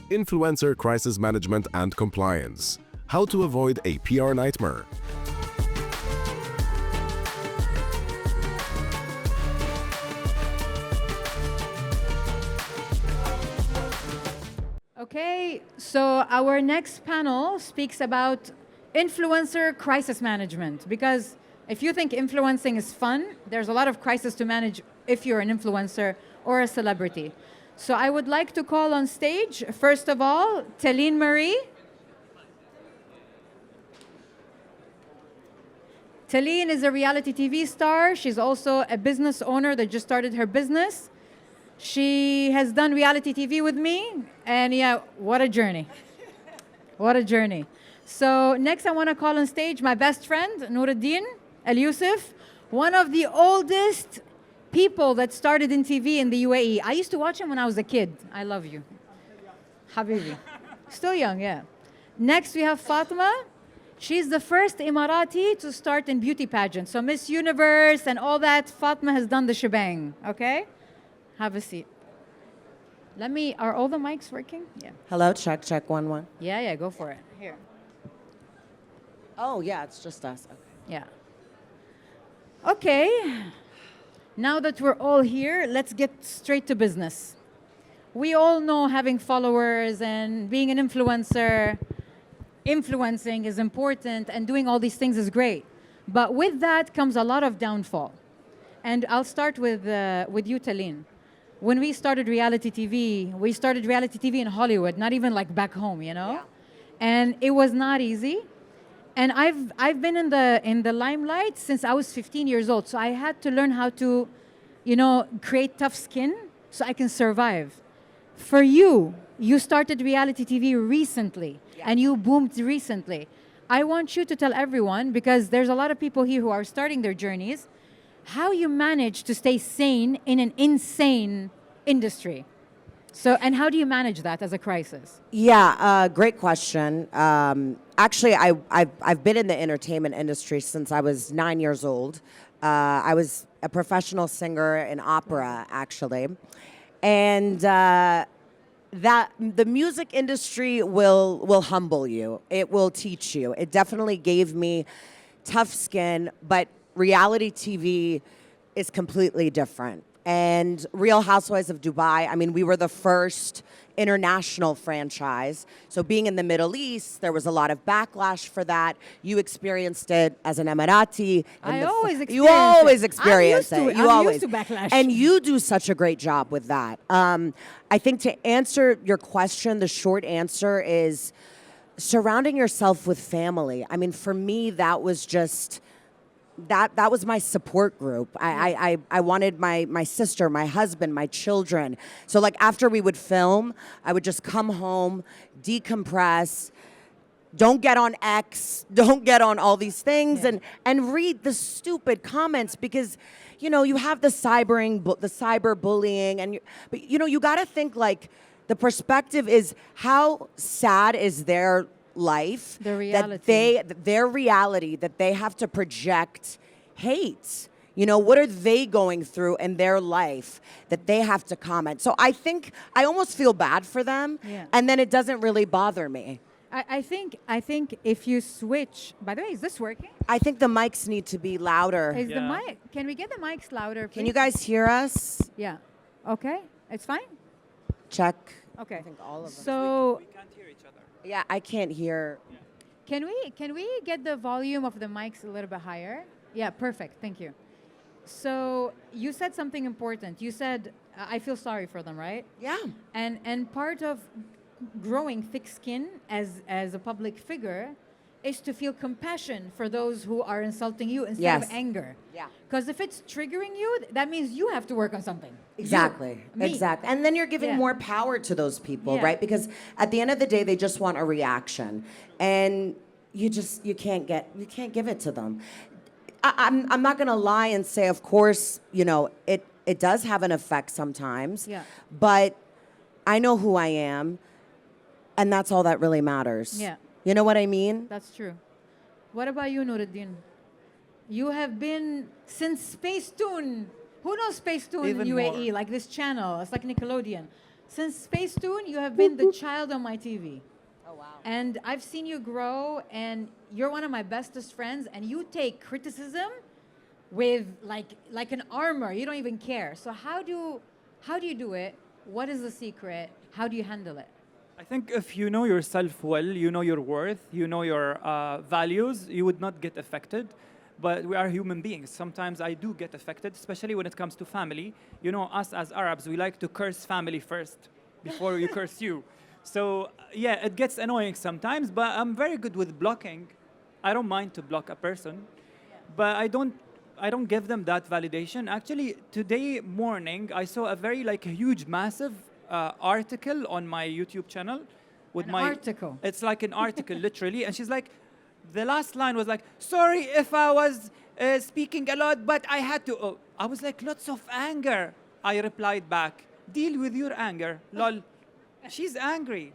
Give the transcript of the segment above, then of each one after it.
influencer crisis management and compliance, how to avoid a PR nightmare. Okay, so our next panel speaks about influencer crisis management, because if you think influencing is fun, there's a lot of crisis to manage if you're an influencer or a celebrity. So I would like to call on stage, first of all, Taleen Marie. Taleen is a reality TV star. She's also a business owner that just started her business. She has done reality TV with me, and yeah, what a journey. What a journey. So next I want to call on stage my best friend, Nouraldin Al-Yusuf, one of the oldest people that started in TV in the UAE. I used to watch him when I was a kid. I love you. Habibi. Still young, yeah. Next we have Fatima. She's the first Emirati to start in beauty pageants. So Miss Universe and all that, Fatima has done the shebang, okay? Have a seat. Are all the mics working? Yeah. Hello, check, 1, 1. Yeah, go for it. Here. Oh, yeah, it's just us. Okay. Yeah. Okay. Now that we're all here, let's get straight to business. We all know having followers and being an influencer, influencing is important, and doing all these things is great. But with that comes a lot of downfall. And I'll start with you, Taleen. When we started reality TV, we started reality TV in Hollywood, not even like back home, you know? Yeah. And it was not easy. And I've been in the limelight since I was 15 years old. So I had to learn how to, create tough skin so I can survive. For you, you started reality TV recently, and you boomed recently. I want you to tell everyone, because there's a lot of people here who are starting their journeys, how you manage to stay sane in an insane industry. So, and how do you manage that as a crisis? Yeah, great question. Actually, I've been in the entertainment industry since I was 9 years old. I was a professional singer in opera, actually. And that the music industry will humble you. It will teach you. It definitely gave me tough skin, but reality TV is completely different. And Real Housewives of Dubai, I mean, we were the first international franchise. So being in the Middle East, there was a lot of backlash for that. You experienced it as an Emirati. You always experience it. I'm used to backlash. And you do such a great job with that. I think to answer your question, the short answer is surrounding yourself with family. I mean, for me, that was just... That was my support group. I wanted my sister, my husband, my children. So like after we would film, I would just come home, decompress, don't get on X, don't get on all these things, and read the stupid comments, because you have the cyberbullying, but you got to think, like, the perspective is how sad is their life, their reality that they have to project hate. What are they going through in their life that they have to comment? So I think I almost feel bad for them, and then it doesn't really bother me. I think if you switch. By the way, is this working? I think the mics need to be louder. The mic? Can we get the mics louder, please? Can you guys hear us? Yeah. Okay. It's fine. Check. Okay. I think all of them. So We can't hear each other. yeah, I can't hear. Can we get the volume of the mics a little bit higher? Yeah, perfect. Thank you. So you said something important. You said, I feel sorry for them, right? Yeah. And part of growing thick skin as a public figure is to feel compassion for those who are insulting you instead of anger. Yeah. Because if it's triggering you, that means you have to work on something. Exactly. Exactly. And then you're giving more power to those people, right? Because at the end of the day, they just want a reaction. And you can't give it to them. I'm not going to lie and say, of course, it does have an effect sometimes. Yeah. But I know who I am, and that's all that really matters. Yeah. You know what I mean? That's true. What about you, Nouraldin? You have been since Space Tune. Who knows Space Tune in UAE? Like this channel. It's like Nickelodeon. Since Spacetoon, you have been the child on my TV. Oh, wow. And I've seen you grow, and you're one of my bestest friends, and you take criticism with like an armor. You don't even care. So how do you do it? What is the secret? How do you handle it? I think if you know yourself well, you know your worth, you know your values, you would not get affected. But we are human beings. Sometimes I do get affected, especially when it comes to family. You know, us as Arabs, we like to curse family first before you curse you. So yeah, it gets annoying sometimes, but I'm very good with blocking. I don't mind to block a person, but I don't give them that validation. Actually, today morning, I saw a very like a huge, massive article on my YouTube channel. With An my article. It's like an article, literally, and she's like, the last line was like, "Sorry if I was speaking a lot, but I had to." Oh. I was like, lots of anger. I replied back, "Deal with your anger, lol." She's angry.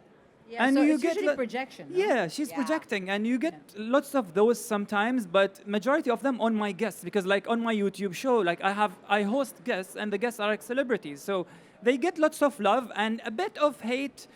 Yeah, so it's usually projection. No? Yeah, she's Yeah. projecting, and you get lots of those sometimes, but majority of them on my guests, because like on my YouTube show, like I host guests, and the guests are like celebrities, so they get lots of love and a bit of hate.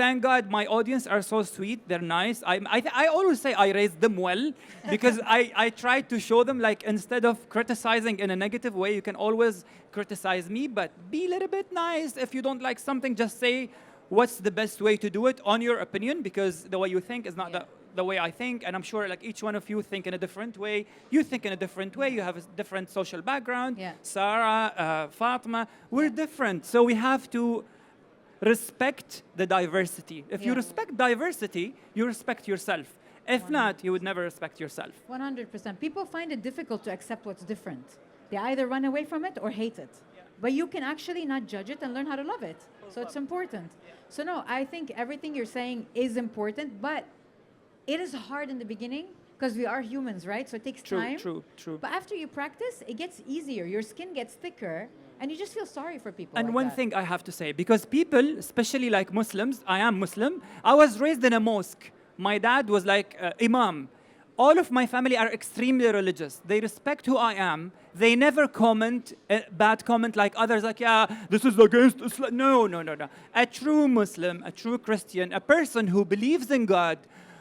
Thank God my audience are so sweet, they're nice. I always say I raised them well, because I try to show them, like, instead of criticizing in a negative way, you can always criticize me, but be a little bit nice. If you don't like something, just say what's the best way to do it on your opinion, because the way you think is not the way I think, and I'm sure like each one of you think in a different way. You think in a different way. You have a different social background. Yeah. Sara, Fatima, we're different, so we have to respect the diversity. If you Yeah. respect diversity, you respect yourself. If not, you would never respect yourself. 100%. People find it difficult to accept what's different. They either run away from it or hate it. But you can actually not judge it and learn how to love it. So it's important. So no, I think everything you're saying is important, but it is hard in the beginning because we are humans, right? So it takes True, time. true. But after you practice, it gets easier. Your skin gets thicker, and you just feel sorry for people. And like one that. thing I have to say, because people, especially like Muslims, I am Muslim, I was raised in a mosque. My dad was like imam. All of my family are extremely religious. They respect who I am. They never comment bad comment like others, like, yeah, this is against Islam. No. A true Muslim, a true Christian, a person who believes in God,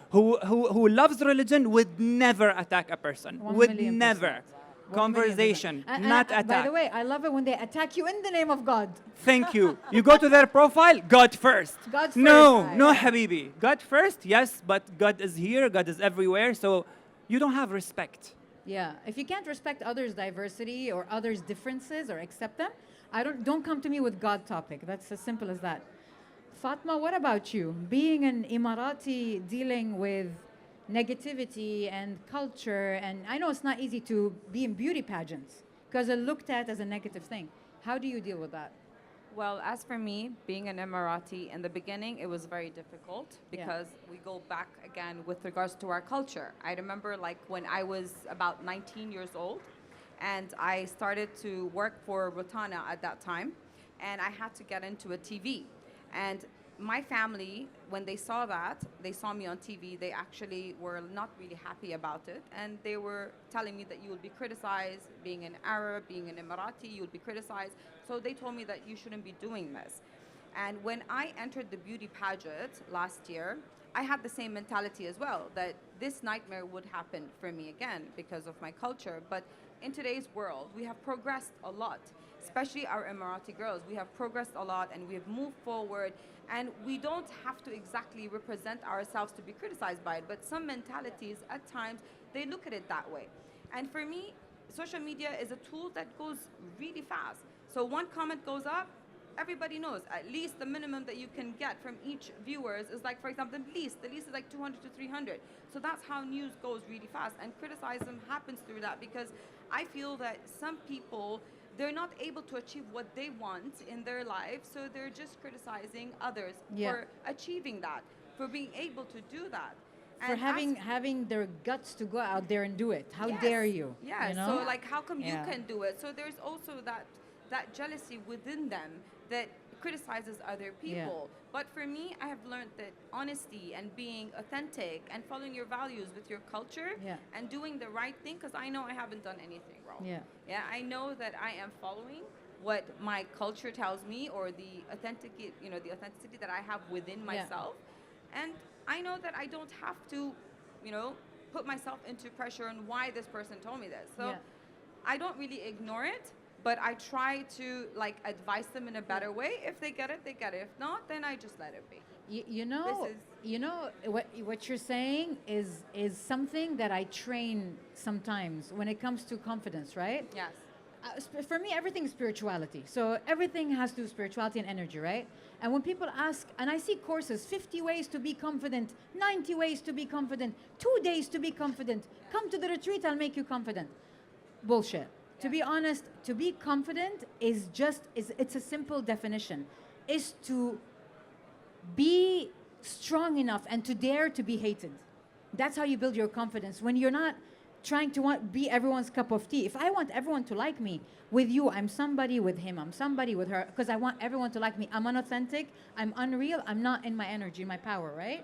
who loves religion would never attack a person. 1 Would million never. 1 million%. Conversation, not attack. By the way, I love it when they attack you in the name of God. Thank you. You go to their profile, God first. God No, first. no, Habibi. God first, yes, but God is here, God is everywhere, so you don't have respect. Yeah. If you can't respect others' diversity or others' differences or accept them, don't come to me with God topic. That's as simple as that. Fatma, what about you? Being an Emirati dealing with negativity and culture, and I know it's not easy to be in beauty pageants because it's looked at as a negative thing. How do you deal with that? Well, as for me, being an Emirati, in the beginning, it was very difficult because we go back again with regards to our culture. I remember like when I was about 19 years old and I started to work for Rotana at that time, and I had to get into a TV. And my family, when they saw that, they saw me on TV, they actually were not really happy about it. And they were telling me that you will be criticized, being an Arab, being an Emirati, you will be criticized. So they told me that you shouldn't be doing this. And when I entered the beauty pageant last year, I had the same mentality as well, that this nightmare would happen for me again because of my culture. But in today's world, we have progressed a lot, especially our Emirati girls. We have progressed a lot and we have moved forward, and we don't have to exactly represent ourselves to be criticized by it. But some mentalities, at times, they look at it that way. And for me, social media is a tool that goes really fast. So one comment goes up, everybody knows. At least the minimum that you can get from each viewers is like, for example, the least is like 200 to 300. So that's how news goes really fast. And criticism happens through that, because I feel that some people, they're not able to achieve what they want in their life, so they're just criticizing others for achieving that, for being able to do that. For having their guts to go out there and do it. How Yes. dare you? Yeah, You know? so like how come you Yeah. can do it? So there's also that jealousy within them that criticizes other people. But for me, I have learned that honesty and being authentic and following your values with your culture and doing the right thing, because I know I haven't done anything wrong. Yeah. Yeah, I know that I am following what my culture tells me, or the the authenticity that I have within myself. And I know that I don't have to, put myself into pressure on why this person told me this. So I don't really ignore it, but I try to like advise them in a better way. If they get it, they get it. If not, then I just let it be. What you're saying is something that I train sometimes when it comes to confidence, right? Yes. For me, everything is spirituality. So everything has to do with spirituality and energy, right? And when people ask, and I see courses, 50 ways to be confident, 90 ways to be confident, 2 days to be confident, come to the retreat, I'll make you confident. Bullshit. To be honest, to be confident it's a simple definition, is to be strong enough and to dare to be hated. That's how you build your confidence. When you're not trying to be everyone's cup of tea. If I want everyone to like me, with you, I'm somebody, with him, I'm somebody, with her, because I want everyone to like me. I'm unauthentic, I'm unreal, I'm not in my energy, my power, right?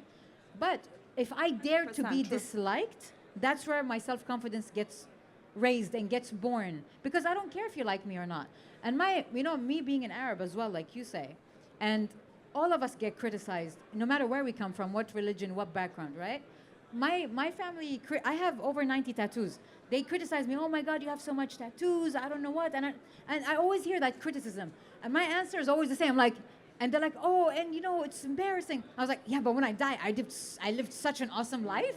But if I dare to be disliked, that's where my self-confidence gets raised and gets born, because I don't care if you like me or not. And me being an Arab as well, like you say, and all of us get criticized, no matter where we come from, what religion, what background, right? My family, I have over 90 tattoos. They criticize me, oh my God, you have so much tattoos, I don't know what. And I always hear that criticism. And my answer is always the same. And they're like, oh, and it's embarrassing. I was like, yeah, but when I die, I lived such an awesome life.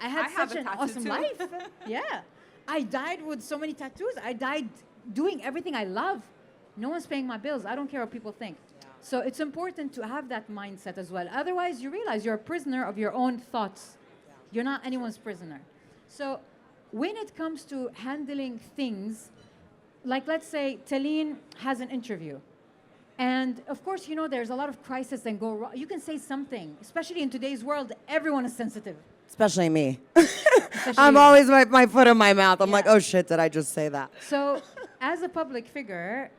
I had such an awesome life. Yeah. I died with so many tattoos. I died doing everything I love. No one's paying my bills. I don't care what people think. So it's important to have that mindset as well. Otherwise, you realize you're a prisoner of your own thoughts. You're not anyone's prisoner. So when it comes to handling things, like let's say Taleen has an interview. And of course, there's a lot of crisis that go wrong. You can say something, especially in today's world, everyone is sensitive. Especially me. I'm always my foot in my mouth. I'm like, oh shit, did I just say that? So as a public figure,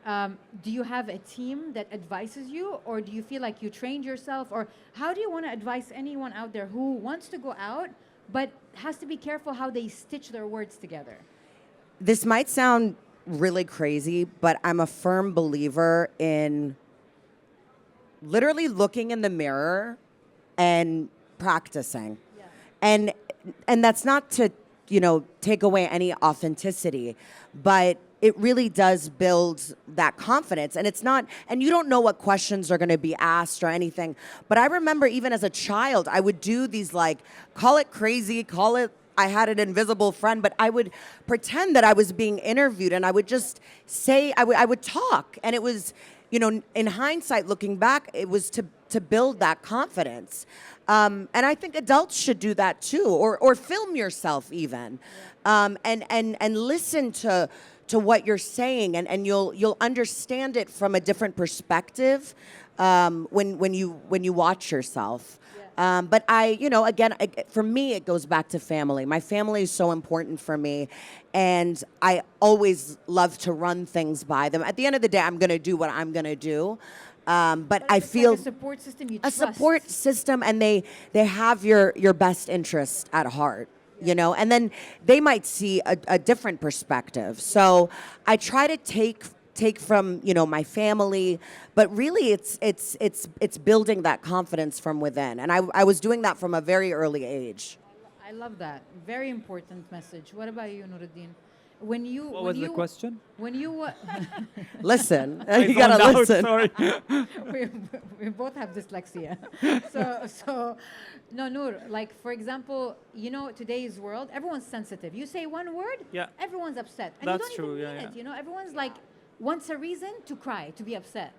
do you have a team that advises you, or do you feel like you trained yourself? Or how do you want to advise anyone out there who wants to go out but has to be careful how they stitch their words together? This might sound really crazy, but I'm a firm believer in literally looking in the mirror and practicing. Yeah. And that's not to, take away any authenticity, but it really does build that confidence. And it's not, and you don't know what questions are going to be asked or anything. But I remember even as a child, I would do these call it crazy, call it I had an invisible friend, but I would pretend that I was being interviewed and I would just say, I would talk. And it was, in hindsight, looking back, it was to build that confidence. And I think adults should do that too, or film yourself even, and listen to what you're saying, and you'll understand it from a different perspective when you watch yourself. But again, for me, it goes back to family. My family is so important for me, and I always love to run things by them. At the end of the day, I'm going to do what I'm going to do. But I feel like a support system you trust. Support system, and they have your best interest at heart. And then they might see a different perspective. So I try to take from my family, but really it's building that confidence from within, and I was doing that from a very early age. I love that. Very important message. What about you, Nouraldin? What was the question? When you listen, I you gotta found out, listen. Sorry. we both have dyslexia. so no, Noor, like for example, today's world, everyone's sensitive. You say one word, everyone's upset. And That's you don't true, even mean it. Everyone's like wants a reason to cry, to be upset.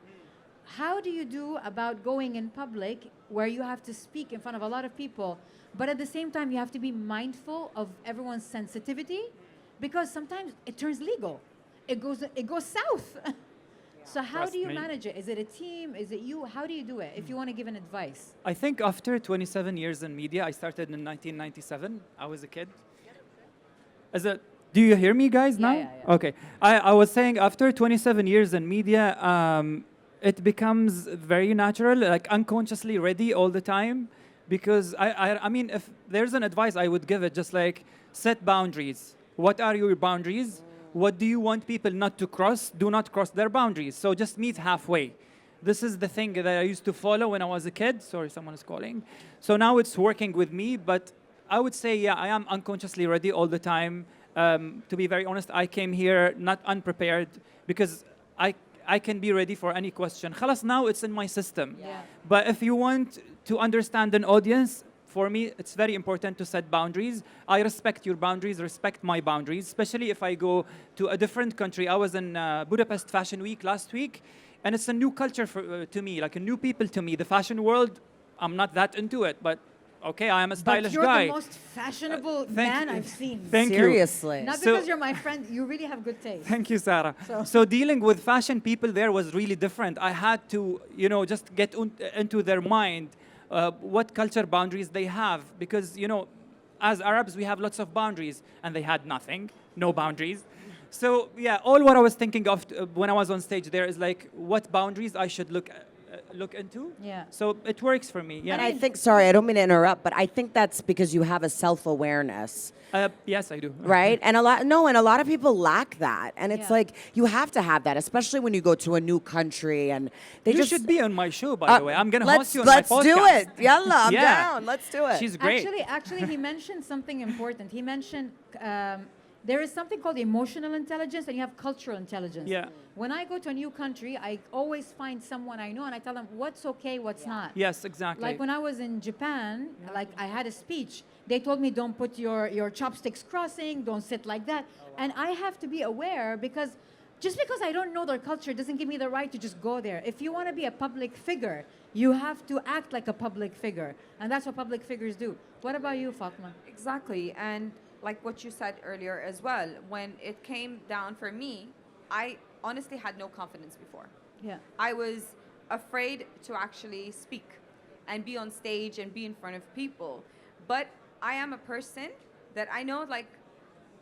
How do you do about going in public where you have to speak in front of a lot of people, but at the same time you have to be mindful of everyone's sensitivity? Because sometimes it turns legal. It goes south. So how do you manage it? Is it a team? Is it you? How do you do it if you want to give an advice? I think after 27 years in media, I started in 1997. I was a kid. Do you hear me, guys, now? Yeah. Okay. I was saying after 27 years in media, it becomes very natural, like unconsciously ready all the time. Because I mean, if there's an advice I would give it, just like set boundaries. What are your boundaries? what do you want people not to cross? Do not cross their boundaries. So just meet halfway. This is the thing that I used to follow when I was a kid. Sorry, someone is calling. So now it's working with me, but I would say, yeah, I am unconsciously ready all the time. To be very honest, I came here not unprepared because I can be ready for any question. Khalas, now it's in my system. Yeah. But if you want to understand an audience, for me, it's very important to set boundaries. I respect your boundaries, respect my boundaries, especially if I go to a different country. I was in Budapest Fashion Week last week, and it's a new culture to me, like a new people to me. The fashion world, I'm not that into it, but okay, I am a stylish but you're guy. the most fashionable Thank man you. I've seen. Thank you. Seriously. Not So- because you're my friend, you really have good taste. Thank you, Sara. So- So dealing with fashion people there was really different. I had to, just get into their mind what culture boundaries they have. Because, as Arabs, we have lots of boundaries. And they had nothing, no boundaries. So, yeah, all what I was thinking of when I was on stage there is like what boundaries I should look into. Yeah. So it works for me. Yeah. And I think, sorry, I don't mean to interrupt, but I think that's because you have a self-awareness. Yes, I do. Right? And a lot of people lack that. And it's Yeah. like, you have to have that, especially when you go to a new country and they You just... should be on my show, by the way. I'm going to host you on let's my podcast. do it. Yalla, I'm Yeah. down. Let's do it. She's great. Actually, he mentioned something important. He mentioned there is something called emotional intelligence and you have cultural intelligence. Yeah. When I go to a new country, I always find someone I know and I tell them what's okay, what's not. Yes, exactly. Like when I was in Japan, like I had a speech, they told me don't put your chopsticks crossing, don't sit like that. And I have to be aware because just because I don't know their culture doesn't give me the right to just go there. If you want to be a public figure, you have to act like a public figure. And that's what public figures do. What about you, Fatima? Exactly. And like what you said earlier as well, when it came down for me, I honestly had no confidence before. Yeah. I was afraid to actually speak and be on stage and be in front of people. But I am a person that I know, like,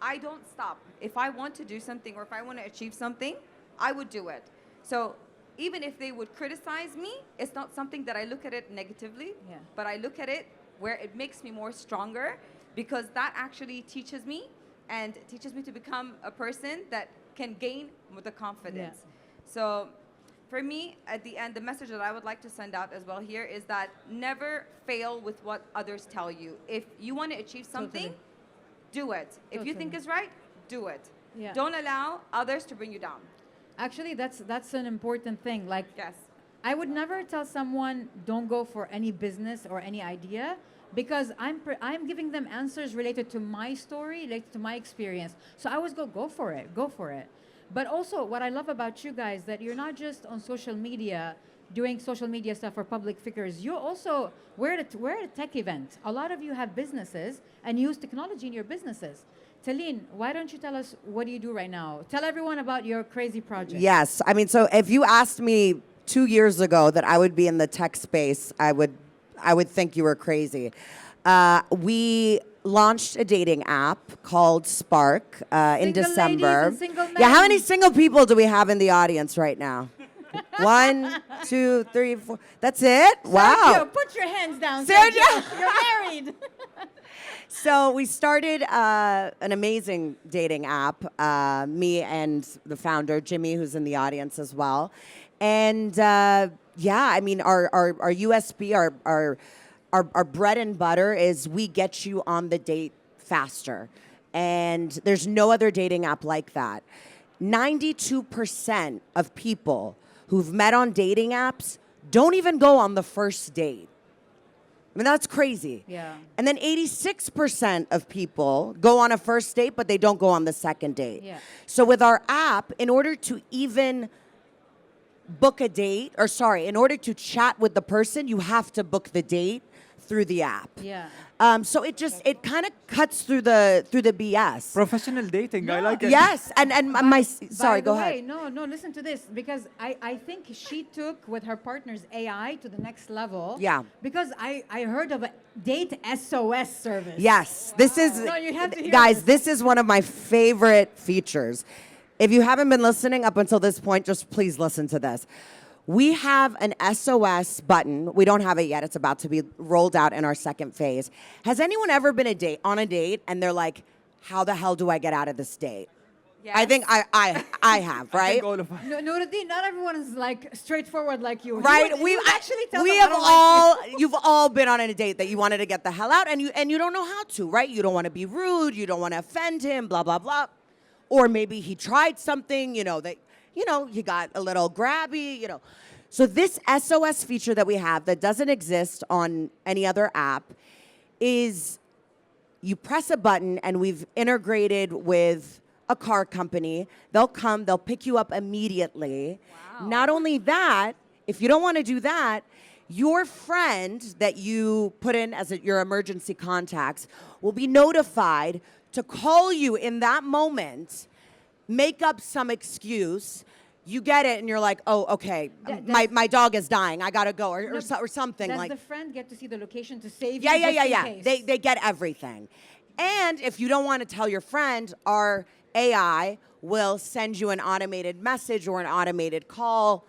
I don't stop. If I want to do something or if I want to achieve something, I would do it. So even if they would criticize me, it's not something that I look at it negatively, Yeah. but I look at it where it makes me more stronger because that actually teaches me and teaches me to become a person that can gain with the confidence. So for me, at the end, the message that I would like to send out as well here is that never fail with what others tell you. If you want to achieve something, Totally. do it. If you think Totally. it's right, do it. Yeah. Don't allow others to bring you down. Actually, that's an important thing. Like, Yes. I would never tell someone don't go for any business or any idea because I'm giving them answers related to my story, related to my experience. So I always go for it, go for it. But also, what I love about you guys that you're not just on social media doing social media stuff for public figures. You also we're at a tech event. A lot of you have businesses and use technology in your businesses. Taleen, why don't you tell us what do you do right now? Tell everyone about your crazy project. Yes. I mean, so if you asked me 2 years ago that I would be in the tech space, I would think you were crazy. We launched a dating app called Spark in Single December. ladies and single Yeah, how men. many single people do we have in the audience right now? 1, 2, 3, 4. That's it? Sergio, Wow. put your hands down. Sergio. You're married. So we started an amazing dating app, me and the founder, Jimmy, who's in the audience as well. And yeah, I mean, our USP, our bread and butter is we get you on the date faster. And there's no other dating app like that. 92% of people who've met on dating apps don't even go on the first date. I mean, that's crazy. Yeah. And then 86% of people go on a first date, but they don't go on the second date. Yeah. So with our app, in order to even book a date, in order to chat with the person, you have to book the date through the app. Yeah. So it kind of cuts through the BS. Professional dating, I No. like it. Yes, and sorry, By go the way, ahead. no, listen to this because I think she took with her partner's AI to the next level. Yeah. Because I heard of a date SOS service. Yes, this is No, you have to hear guys. this. This is one of my favorite features. If you haven't been listening up until this point, just please listen to this. We have an SOS button. We don't have it yet. It's about to be rolled out in our second phase. Has anyone ever been on a date and they're like, how the hell do I get out of this date? I think I have, I right? think all of us. No, Nouraldin, not everyone is like straightforward like you. Right? You would actually tell we them, have "I don't like you." all you've all been on a date that you wanted to get the hell out and you don't know how to, right? You don't want to be rude, you don't want to offend him, blah blah blah. Or maybe he tried something, that he got a little grabby, So this SOS feature that we have that doesn't exist on any other app is you press a button and we've integrated with a car company. They'll come, they'll pick you up immediately. Wow. Not only that, if you don't want to do that, your friend that you put in as your emergency contacts will be notified to call you in that moment, make up some excuse. You get it, and you're like, oh, okay, my dog is dying. I gotta go, or something Does like. the friend get to see the location to save Yeah, you? yeah, just yeah, in yeah. case? They get everything. And if you don't want to tell your friend, our AI will send you an automated message or an automated call.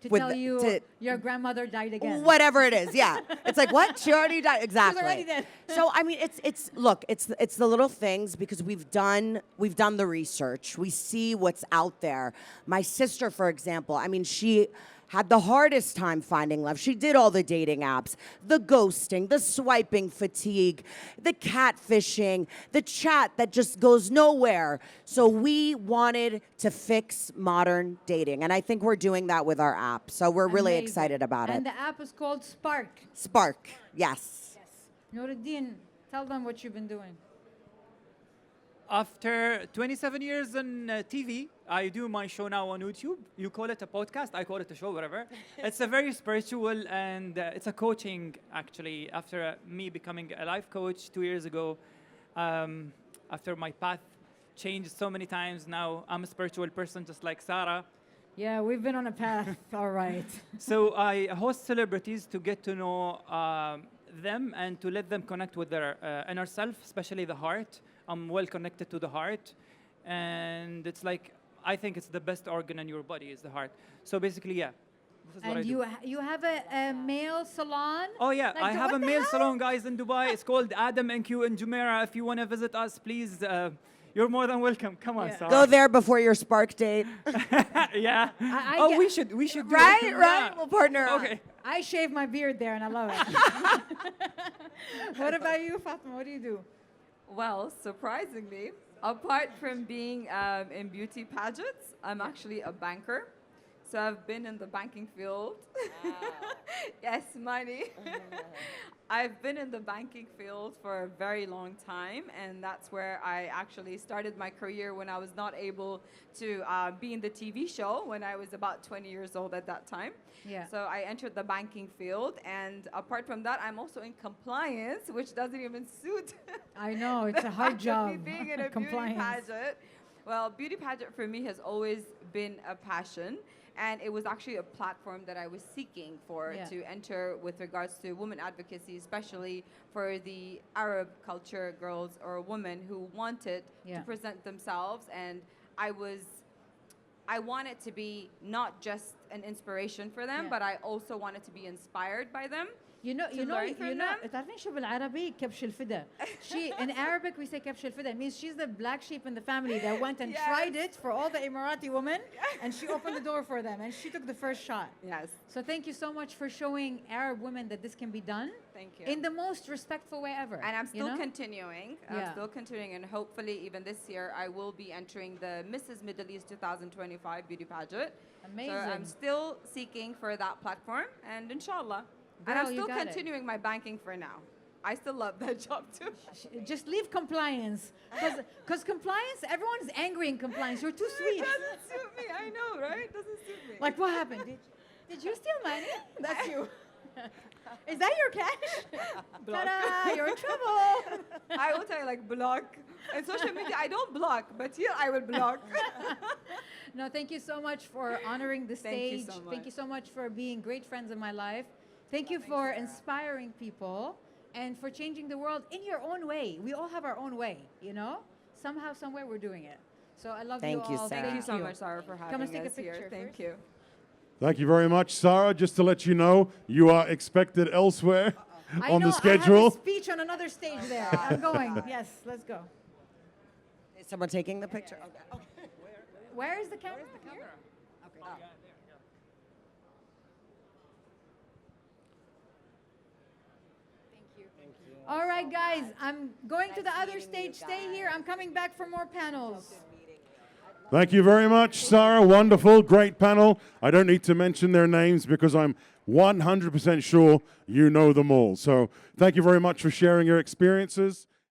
to with tell the- you to- your grandmother died again. Whatever it is, yeah. It's like, what? She already died. Exactly. already dead. So I mean, it's the little things because we've done the research. We see what's out there. My sister, for example, I mean, she had the hardest time finding love. She did all the dating apps, the ghosting, the swiping fatigue, the catfishing, the chat that just goes nowhere. So we wanted to fix modern dating. And I think we're doing that with our app. So we're really Amazing. excited about And it. the app is called Spark. Spark, yes. Nouraldin, tell them what you've been doing. After 27 years on TV, I do my show now on YouTube. You call it a podcast, I call it a show, whatever. It's a very spiritual and it's a coaching, actually. After me becoming a life coach 2 years ago, after my path changed so many times, now I'm a spiritual person just like Sara. Yeah, we've been on a path. All right. So I host celebrities to get to know them and to let them connect with their inner self, especially the heart. I'm well connected to the heart. And it's like, I think it's the best organ in your body is the heart. So basically, yeah. This is what I And do. you have a male salon? Oh yeah, Like, I have what a the male hell? salon, guys, in Dubai. It's called Adam NQ in Jumeirah. If you want to visit us, please, you're more than welcome. Come on, Yeah. Sarah. Go there before your Spark date. Yeah. I Oh, get- we should do Right, it. right. Yeah. We'll partner up. Okay. I shave my beard there and I love it. What about you, Fatima? What do you do? Well, surprisingly, apart from being in beauty pageants, I'm actually a banker. So I've been in the banking field. Yes, money. I've been in the banking field for a very long time, and that's where I actually started my career when I was not able to be in the TV show when I was about 20 years old at that time. Yeah. So I entered the banking field, and apart from that, I'm also in compliance, which doesn't even suit. I know, it's the a hard fact of job. me being in a beauty Compliance. pageant. Well, beauty pageant for me has always been a passion. And it was actually a platform that I was seeking for Yeah. to enter with regards to women advocacy, especially for the Arab culture girls or women who wanted Yeah. to present themselves. And I wanted to be not just an inspiration for them, Yeah. but I also wanted to be inspired by them. You know, to learn from them. تعرفين شو بالعربي كبش الفدا. She in Arabic we say كبش الفدا. It means she's the black sheep in the family that went and Yes. tried it for all the Emirati women, and she opened the door for them, and she took the first shot. Yes, So thank you so much for showing Arab women that this can be done thank you. in the most respectful way ever. And I'm you still know? continuing. Yeah. I'm still continuing, and hopefully, even this year, I will be entering the Mrs. Middle East 2025 beauty pageant. Amazing. So I'm still seeking for that platform, and inshallah. And Girl, I'm you still got it. continuing my banking for now. I still love that job too. Just leave compliance, because compliance. Everyone is angry in compliance. You're too It sweet. doesn't suit me. I know, right? Doesn't suit me. Like what happened? Did you steal money? That's you. Is that your cash? Ta-da! You're in trouble. I will tell you, like, block. In social media, I don't block, but here I will block. No, thank you so much for honoring the Thank you stage. so Thank you much. so much for being great friends in my life. Thank you for inspiring people and for changing the world in your own way. We all have our own way, you know? Somehow, somewhere, we're doing it. So I love Thank you you, all. Sarah. Thank you so much, Sara, for having Come and take a us here. picture Thank first. you. Thank you very much, Sarah. Just to let you know, you are expected elsewhere I on know, the schedule. I have a speech on another stage there. I'm going. Yes, let's go. Is someone taking the picture? Okay. Where is the camera? Here? Okay. All right, guys, I'm going to the other stage. Stay here. I'm coming back for more panels. Thank you very much, Sara. Wonderful, great panel. I don't need to mention their names because I'm 100% sure you know them all. So thank you very much for sharing your experiences.